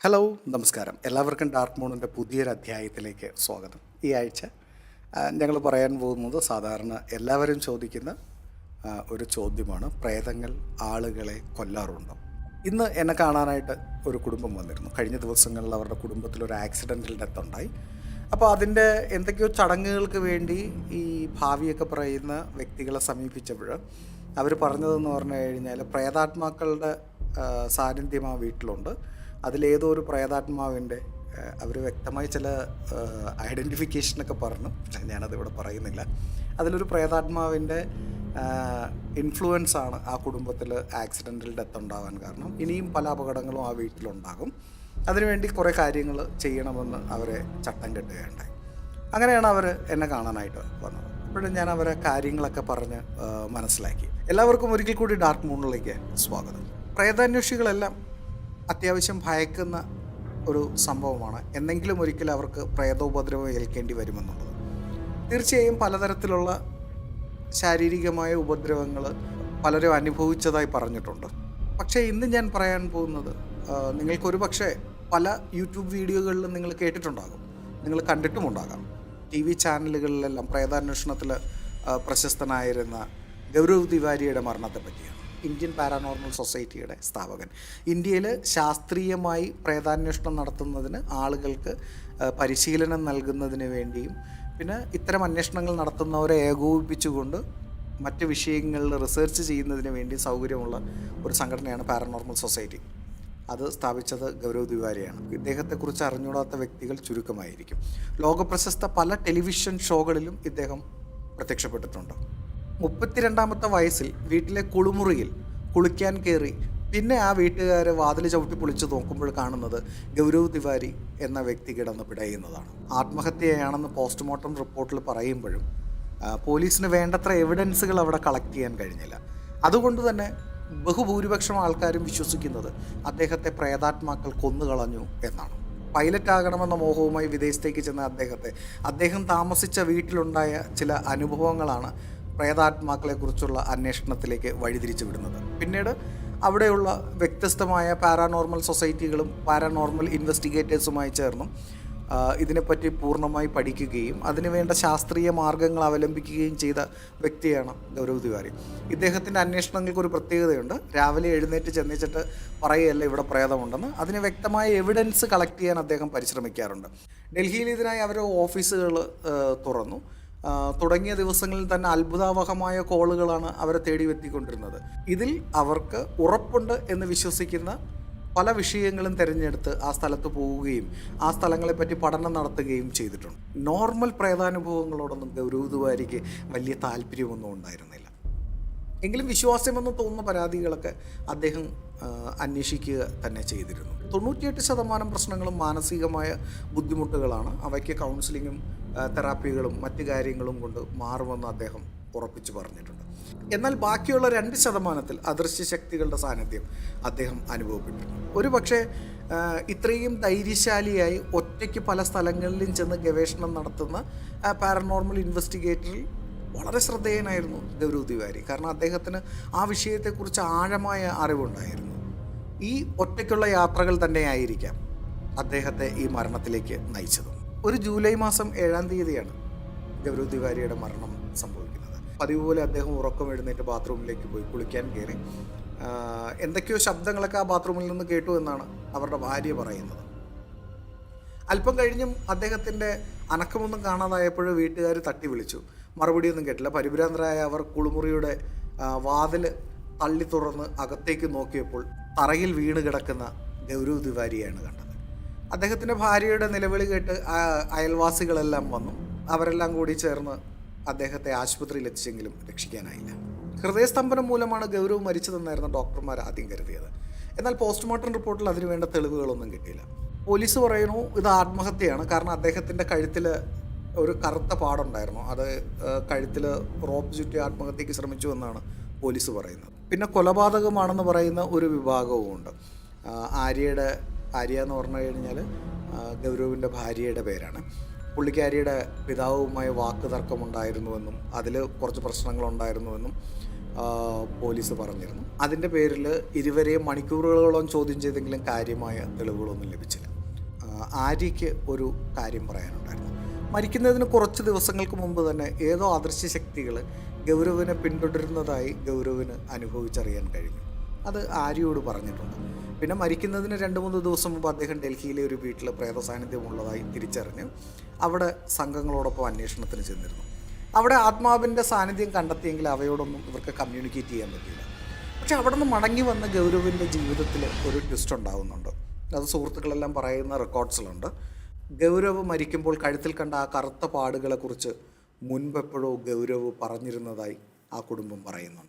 Hello, നമസ്കാരം. എല്ലാവർക്കും dark മൂണിൻ്റെ പുതിയൊരു അധ്യായത്തിലേക്ക് സ്വാഗതം. ഈ ആഴ്ച ഞങ്ങൾ പറയാൻ പോകുന്നത് സാധാരണ എല്ലാവരും ചോദിക്കുന്ന ഒരു ചോദ്യമാണ്: പ്രേതങ്ങൾ ആളുകളെ കൊല്ലാറുണ്ടോ? ഇന്ന് എന്നെ കാണാനായിട്ട് ഒരു കുടുംബം വന്നിരുന്നു. കഴിഞ്ഞ ദിവസങ്ങളിൽ അവരുടെ കുടുംബത്തിലൊരു ആക്സിഡൻ്റൽ ഡെത്ത് ഉണ്ടായി. അപ്പോൾ അതിൻ്റെ എന്തൊക്കെയോ ചടങ്ങുകൾക്ക് വേണ്ടി ഈ ഭാവിയൊക്കെ പറയുന്ന വ്യക്തികളെ സമീപിച്ചപ്പോൾ അവർ പറഞ്ഞതെന്ന് പറഞ്ഞു കഴിഞ്ഞാൽ പ്രേതാത്മാക്കളുടെ സാന്നിധ്യം ആ വീട്ടിലുണ്ട്. അതിലേതോ ഒരു പ്രേതാത്മാവിൻ്റെ അവർ വ്യക്തമായി ചില ഐഡൻറ്റിഫിക്കേഷനൊക്കെ പറഞ്ഞു, പക്ഷേ ഞാനതിവിടെ പറയുന്നില്ല. അതിലൊരു പ്രേതാത്മാവിൻ്റെ ഇൻഫ്ലുവൻസാണ് ആ കുടുംബത്തിൽ ആക്സിഡൻ്റൽ ഡെത്ത് ഉണ്ടാകാൻ കാരണം. ഇനിയും പല അപകടങ്ങളും ആ വീട്ടിലുണ്ടാകും. അതിനുവേണ്ടി കുറേ കാര്യങ്ങൾ ചെയ്യണമെന്ന് അവരെ ചട്ടം കെട്ടുകയുണ്ടായി. അങ്ങനെയാണ് അവർ എന്നെ കാണാനായിട്ട് വന്നത്. അപ്പോഴും ഞാൻ അവരെ കാര്യങ്ങളൊക്കെ പറഞ്ഞ് മനസ്സിലാക്കി. എല്ലാവർക്കും ഒരിക്കൽ കൂടി ഡാർക്ക് മൂണിലേക്ക് സ്വാഗതം. പ്രേതാന്വേഷികളെല്ലാം അത്യാവശ്യം ഭയക്കുന്ന ഒരു സംഭവമാണ്. എന്തെങ്കിലും ഒരിക്കൽ അവർക്ക് പ്രേതോപദ്രവം ഏൽക്കേണ്ടി വരുമെന്നുള്ളത്. തീർച്ചയായും പലതരത്തിലുള്ള ശാരീരികമായ ഉപദ്രവങ്ങൾ പലരും അനുഭവിച്ചതായി പറഞ്ഞിട്ടുണ്ട്. പക്ഷേ ഇന്ന് ഞാൻ പറയാൻ പോകുന്നത് നിങ്ങൾക്കൊരു പക്ഷേ പല യൂട്യൂബ് വീഡിയോകളിലും നിങ്ങൾ കേട്ടിട്ടുണ്ടാകും, നിങ്ങൾ കണ്ടിട്ടുമുണ്ടാകാം. TV ചാനലുകളിലെല്ലാം പ്രേതാന്വേഷണത്തിൽ പ്രശസ്തനായിരുന്ന ഗൗരവ് തിവാരിയുടെ മരണത്തെ പറ്റിയാണ്. ഇന്ത്യൻ പാരാനോർമൽ സൊസൈറ്റിയുടെ സ്ഥാപകൻ. ഇന്ത്യയിൽ ശാസ്ത്രീയമായി പ്രേതാന്വേഷണം നടത്തുന്നതിന് ആളുകൾക്ക് പരിശീലനം നൽകുന്നതിന് വേണ്ടിയും പിന്നെ ഇത്തരം അന്വേഷണങ്ങൾ നടത്തുന്നവരെ ഏകോപിപ്പിച്ചുകൊണ്ട് മറ്റ് വിഷയങ്ങളിൽ റിസർച്ച് ചെയ്യുന്നതിന് വേണ്ടി സൗകര്യമുള്ള ഒരു സംഘടനയാണ് പാരാനോർമൽ സൊസൈറ്റി. അത് സ്ഥാപിച്ചത് ഗൗരവ് തിവാരിയാണ്. ഇദ്ദേഹത്തെക്കുറിച്ച് അറിഞ്ഞൂടാത്ത വ്യക്തികൾ ചുരുക്കമായിരിക്കും. ലോകപ്രശസ്ത പല ടെലിവിഷൻ ഷോകളിലും ഇദ്ദേഹം പ്രത്യക്ഷപ്പെട്ടിട്ടുണ്ട്. 32ാമത്തെ വയസ്സിൽ വീട്ടിലെ കുളിമുറിയിൽ കുളിക്കാൻ കയറി പിന്നെ ആ വീട്ടുകാർ വാതിൽ ചവിട്ടി പൊളിച്ച് നോക്കുമ്പോൾ കാണുന്നത് ഗൗരവ് തിവാരി എന്ന വ്യക്തി കിടന്ന് പിടയുന്നതാണ്. ആത്മഹത്യയാണെന്ന് പോസ്റ്റ്മോർട്ടം റിപ്പോർട്ടിൽ പറയുമ്പോഴും പോലീസിന് വേണ്ടത്ര എവിഡൻസുകൾ അവിടെ കളക്ട് ചെയ്യാൻ കഴിഞ്ഞില്ല. അതുകൊണ്ട് തന്നെ ബഹുഭൂരിപക്ഷം ആൾക്കാരും വിശ്വസിക്കുന്നത് അദ്ദേഹത്തെ പ്രേതാത്മാക്കൾ കൊന്നുകളഞ്ഞു എന്നാണ്. പൈലറ്റ് ആകണമെന്ന മോഹവുമായി വിദേശത്തേക്ക് ചെന്ന അദ്ദേഹം താമസിച്ച വീട്ടിലുണ്ടായ ചില അനുഭവങ്ങളാണ് പ്രേതാത്മാക്കളെക്കുറിച്ചുള്ള അന്വേഷണത്തിലേക്ക് വഴിതിരിച്ചു വിടുന്നത്. പിന്നീട് അവിടെയുള്ള വ്യത്യസ്തമായ പാരാനോർമൽ സൊസൈറ്റികളും പാരാനോർമൽ ഇൻവെസ്റ്റിഗേറ്റേഴ്സുമായി ചേർന്നും ഇതിനെപ്പറ്റി പൂർണ്ണമായി പഠിക്കുകയും അതിനുവേണ്ട ശാസ്ത്രീയ മാർഗങ്ങൾ അവലംബിക്കുകയും ചെയ്ത വ്യക്തിയാണ് ഗൗരവ് തിവാരി. ഇദ്ദേഹത്തിൻ്റെ അന്വേഷണങ്ങൾക്കൊരു പ്രത്യേകതയുണ്ട്. രാവിലെ എഴുന്നേറ്റ് ചെന്നിച്ചിട്ട് പറയുകയല്ല ഇവിടെ പ്രേതമുണ്ടെന്ന്, അതിന് വ്യക്തമായ എവിഡൻസ് കളക്ട് ചെയ്യാൻ അദ്ദേഹം പരിശ്രമിക്കാറുണ്ട്. ഡൽഹിയിൽ ഇതിനായി അവർ ഓഫീസുകൾ തുറന്നു. തുടങ്ങിയ ദിവസങ്ങളിൽ തന്നെ അത്ഭുതാവഹമായ കോളുകളാണ് അവരെ തേടി എത്തിക്കൊണ്ടിരുന്നത്. ഇതിൽ അവർക്ക് ഉറപ്പുണ്ട് എന്ന് വിശ്വസിക്കുന്ന പല വിഷയങ്ങളും തിരഞ്ഞെടുത്ത് ആ സ്ഥലത്ത് പോവുകയും ആ സ്ഥലങ്ങളെപ്പറ്റി പഠനം നടത്തുകയും ചെയ്തിട്ടുണ്ട്. നോർമൽ പ്രേതാനുഭവങ്ങളോടൊന്നും ഗൗരവ് തിവാരിക്ക് വലിയ താല്പര്യമൊന്നും ഉണ്ടായിരുന്നില്ല. എങ്കിലും വിശ്വാസമെന്ന് തോന്നുന്ന പരാതികളൊക്കെ അദ്ദേഹം അന്വേഷിക്കുക തന്നെ ചെയ്തിരുന്നു. 98% പ്രശ്നങ്ങളും മാനസികമായ ബുദ്ധിമുട്ടുകളാണ്. അവയ്ക്ക് കൗൺസിലിങ്ങും തെറാപ്പികളും മറ്റു കാര്യങ്ങളും കൊണ്ട് മാറുമെന്ന് അദ്ദേഹം ഉറപ്പിച്ചു പറഞ്ഞിട്ടുണ്ട്. എന്നാൽ ബാക്കിയുള്ള 2% അദൃശ്യ ശക്തികളുടെ സാന്നിധ്യം അദ്ദേഹം അനുഭവപ്പെട്ടിട്ടുണ്ട്. ഒരു പക്ഷേ ഇത്രയും ധൈര്യശാലിയായി ഒറ്റയ്ക്ക് പല സ്ഥലങ്ങളിലും ചെന്ന് ഗവേഷണം നടത്തുന്ന പാരനോർമൽ ഇൻവെസ്റ്റിഗേറ്ററിൽ വളരെ ശ്രദ്ധേയനായിരുന്നു ഗൗരവ് തിവാരി. കാരണം അദ്ദേഹത്തിന് ആ വിഷയത്തെക്കുറിച്ച് ആഴമായ അറിവുണ്ടായിരുന്നു. ഈ ഒറ്റയ്ക്കുള്ള യാത്രകൾ തന്നെയായിരിക്കാം അദ്ദേഹത്തെ ഈ മരണത്തിലേക്ക് നയിച്ചത്. ഒരു ജൂലൈ മാസം 7-ാം തീയതിയാണ് ഗൗരവ് തിവാരിയുടെ മരണം സംഭവിക്കുന്നത്. പതിവ് പോലെ അദ്ദേഹം ഉറക്കം എഴുന്നേറ്റ് ബാത്റൂമിലേക്ക് പോയി കുളിക്കാൻ കയറി. എന്തൊക്കെയോ ശബ്ദങ്ങളൊക്കെ ആ ബാത്റൂമിൽ നിന്ന് കേട്ടു എന്നാണ് അവരുടെ ഭാര്യ പറയുന്നത്. അല്പം കഴിഞ്ഞും അദ്ദേഹത്തിൻ്റെ അനക്കമൊന്നും കാണാതായപ്പോൾ വീട്ടുകാർ തട്ടി വിളിച്ചു. മറുപടിയൊന്നും കേട്ടില്ല. പരിഭ്രാന്തരായ അവർ കുളിമുറിയുടെ വാതിൽ തള്ളി തുറന്ന് അകത്തേക്ക് നോക്കിയപ്പോൾ തറയിൽ വീണ് കിടക്കുന്ന ഗൗരവ് തിവാരിയാണ് കണ്ടത്. അദ്ദേഹത്തിൻ്റെ ഭാര്യയുടെ നിലവിളി കേട്ട് അയൽവാസികളെല്ലാം വന്നു. അവരെല്ലാം കൂടി ചേർന്ന് അദ്ദേഹത്തെ ആശുപത്രിയിൽ എത്തിച്ചെങ്കിലും രക്ഷിക്കാനായില്ല. ഹൃദയസ്തംഭനം മൂലമാണ് ഗൗരവ് മരിച്ചതെന്നായിരുന്നു ഡോക്ടർമാർ ആദ്യം കരുതിയത്. എന്നാൽ പോസ്റ്റ്മോർട്ടം റിപ്പോർട്ടിൽ അതിന് വേണ്ട തെളിവുകളൊന്നും കിട്ടിയില്ല. പോലീസ് പറയുന്നു ഇത് ആത്മഹത്യയാണ്. കാരണം അദ്ദേഹത്തിൻ്റെ കഴുത്തിൽ ഒരു കറുത്ത പാടുണ്ടായിരുന്നു. അത് കഴുത്തിൽ റോപ്പ് ചുറ്റി ആത്മഹത്യക്ക് ശ്രമിച്ചു എന്നാണ് പോലീസ് പറയുന്നത്. പിന്നെ കൊലപാതകമാണെന്ന് പറയുന്ന ഒരു വിഭാഗവുമുണ്ട്. ആര്യ എന്ന് പറഞ്ഞു കഴിഞ്ഞാൽ ഗൗരവിൻ്റെ ഭാര്യയുടെ പേരാണ്. പുള്ളിക്കാരിയുടെ പിതാവുമായി വാക്ക് തർക്കമുണ്ടായിരുന്നുവെന്നും അതിൽ കുറച്ച് പ്രശ്നങ്ങളുണ്ടായിരുന്നുവെന്നും പോലീസ് പറഞ്ഞിരുന്നു. അതിൻ്റെ പേരിൽ ഇരുവരെയും മണിക്കൂറുകളോളം ചോദ്യം ചെയ്തെങ്കിലും കാര്യമായ തെളിവുകളൊന്നും ലഭിച്ചില്ല. ആര്യയ്ക്ക് ഒരു കാര്യം പറയാനുണ്ടായിരുന്നു. മരിക്കുന്നതിന് കുറച്ച് ദിവസങ്ങൾക്ക് മുമ്പ് തന്നെ ഏതോ അദൃശ്യ ശക്തികൾ ഗൗരവിനെ പിന്തുടരുന്നതായി ഗൗരവിന് അനുഭവിച്ചറിയാൻ കഴിഞ്ഞു. അത് ആര്യയോട് പറഞ്ഞിട്ടുണ്ട്. പിന്നെ മരിക്കുന്നതിന് 2-3 ദിവസം മുമ്പ് അദ്ദേഹം ഡൽഹിയിലെ ഒരു വീട്ടിൽ പ്രേത സാന്നിധ്യമുള്ളതായി തിരിച്ചറിഞ്ഞ് അവിടെ സംഘങ്ങളോടൊപ്പം അന്വേഷണത്തിന് ചെന്നിരുന്നു. അവിടെ ആത്മാവിൻ്റെ സാന്നിധ്യം കണ്ടെത്തിയെങ്കിൽ അവയോടൊന്നും ഇവർക്ക് കമ്മ്യൂണിക്കേറ്റ് ചെയ്യാൻ പറ്റില്ല. പക്ഷെ അവിടെ നിന്ന് മടങ്ങി വന്ന ഗൗരവിൻ്റെ ജീവിതത്തിൽ ഒരു ട്വിസ്റ്റ് ഉണ്ടാകുന്നുണ്ട്. അത് സുഹൃത്തുക്കളെല്ലാം പറയുന്ന റെക്കോർഡ്സിലുണ്ട്. ഗൗരവ് മരിക്കുമ്പോൾ കഴുത്തിൽ കണ്ട ആ കറുത്ത പാടുകളെക്കുറിച്ച് മുൻപെപ്പോഴോ ഗൗരവ് പറഞ്ഞിരുന്നതായി ആ കുടുംബം പറയുന്നുണ്ട്.